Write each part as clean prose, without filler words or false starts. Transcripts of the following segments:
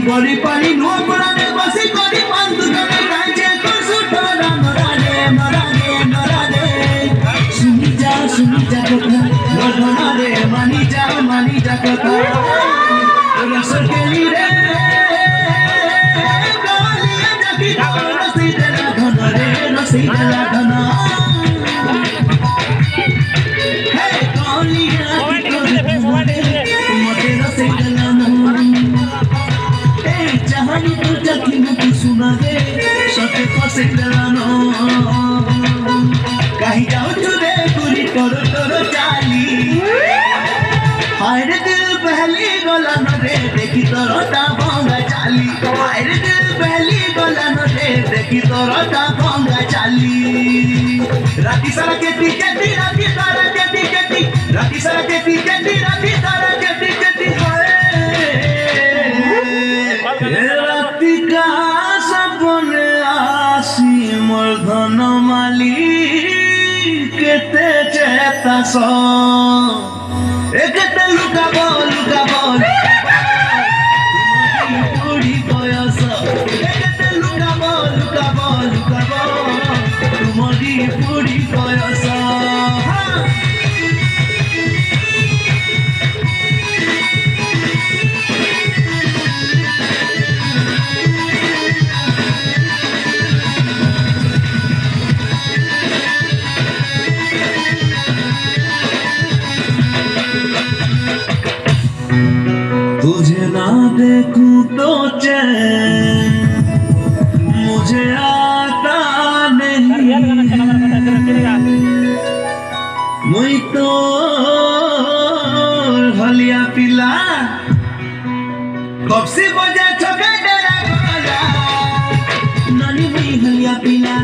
बड़ी पानी नो पड़ाने बसी कोरी पान दुकाने कांचे को सुठोरा मराने सुनी जा कथा लड़ना रे मानी जा कथा रसर के लिए गालियां जाकी रसी देला धन हे गालियां मते रसी देला कहानी तो जाकी मुझे सुना दे सटे फसे गलानो कहीं जाओ चुरे पूरी करो चाली हाय रे दिल पहली गलानो रे देखी तोरटा भंगा चाली हाय रे दिल पहली गलानो रे देखी तोरटा भंगा चाली राती सारा केटी राती सारा केटी राती सारा केटी राती सारा केटी रातिका सपने आसी मोर धन माली केते चेता सो एकते लुकाब तुमरी बयस एकते लुकाब तुमरी पूरी बयस तुझे ना देखूं तो चैन मुझे आता नहीं मुई तो भलिया पिला कब से बजा छके डरा गला नानी मुई भलिया पिला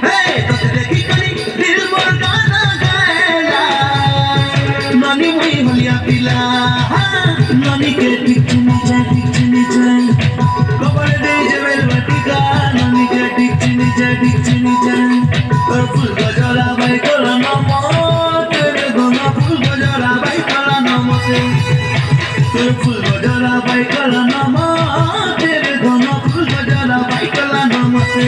हे तो देखी कली दिल मोर गाना गाएला नानी मुई भलिया पिला नानी के टिकनी जाए कपड़े दे जवेल वटिका नानी के टिकनी जाए और फूल गजरा भाई कला नमो तेरे गोना फूल गजरा भाई कला नमो से तेरे फूल गजरा भाई कला नमो तेरे गोना फूल गजरा भाई कला नमो से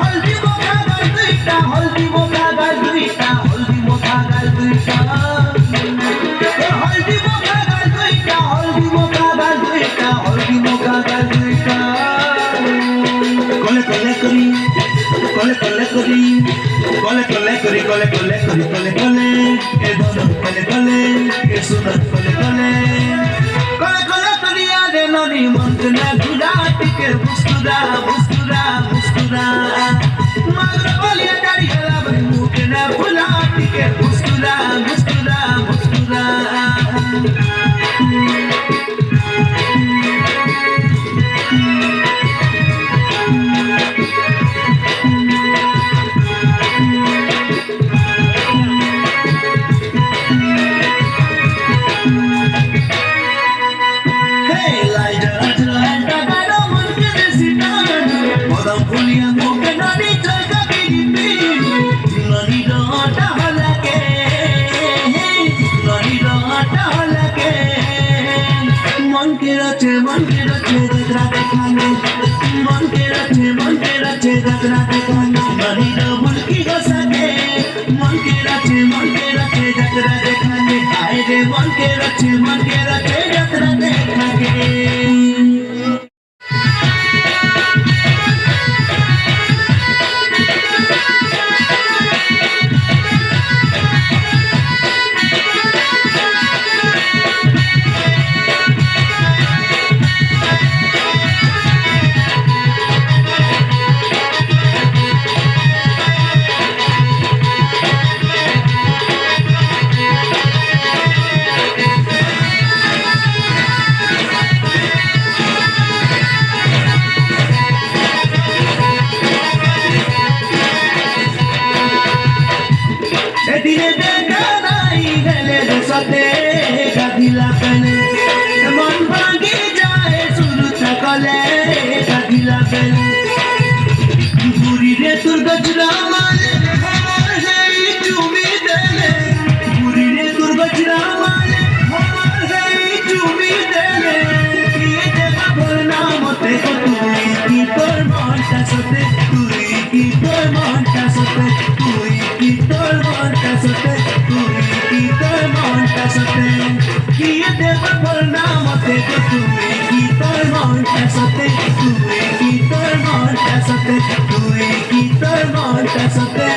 हल्दी मोखा गाल दुईटा हल्दी मोखा गाल दुईटा हल्दी मोखा गाल दुईटा मुस्कुरा मागरा बोलिया डारी हला बनी मुँह ना फुला टिके मुस्कुरा मन के रचे गजरा देखाने मन के रचे गजरा देखाने नहीं डबल की हो सके मन के रचे गजरा देखाने आए रे मन के रचे गजरा देखाने সেদিনে দেখা নাই গেলে সাথে গাধিলা পেলে মন ভাঙি যায় শুরু থাকলে গাধিলা পেলে বুড়ি রে তোর গজরা মালে আমার সেই চুমি দেলে বুড়ি রে তোর গজরা মালে আমার সেই চুমি দেলে কি দেখা বল না মতে তুই কি তোর মনটা সাথে তুই কি তোর মনটা সাথে তুই কি তোর মনটা সাথে তুই কি তোর মনটা সাথে কি দেখা বল না মতে তুই কি তোর মনটা সাথে তুই কি তোর মনটা সাথে তুই কি তোর মনটা সাথে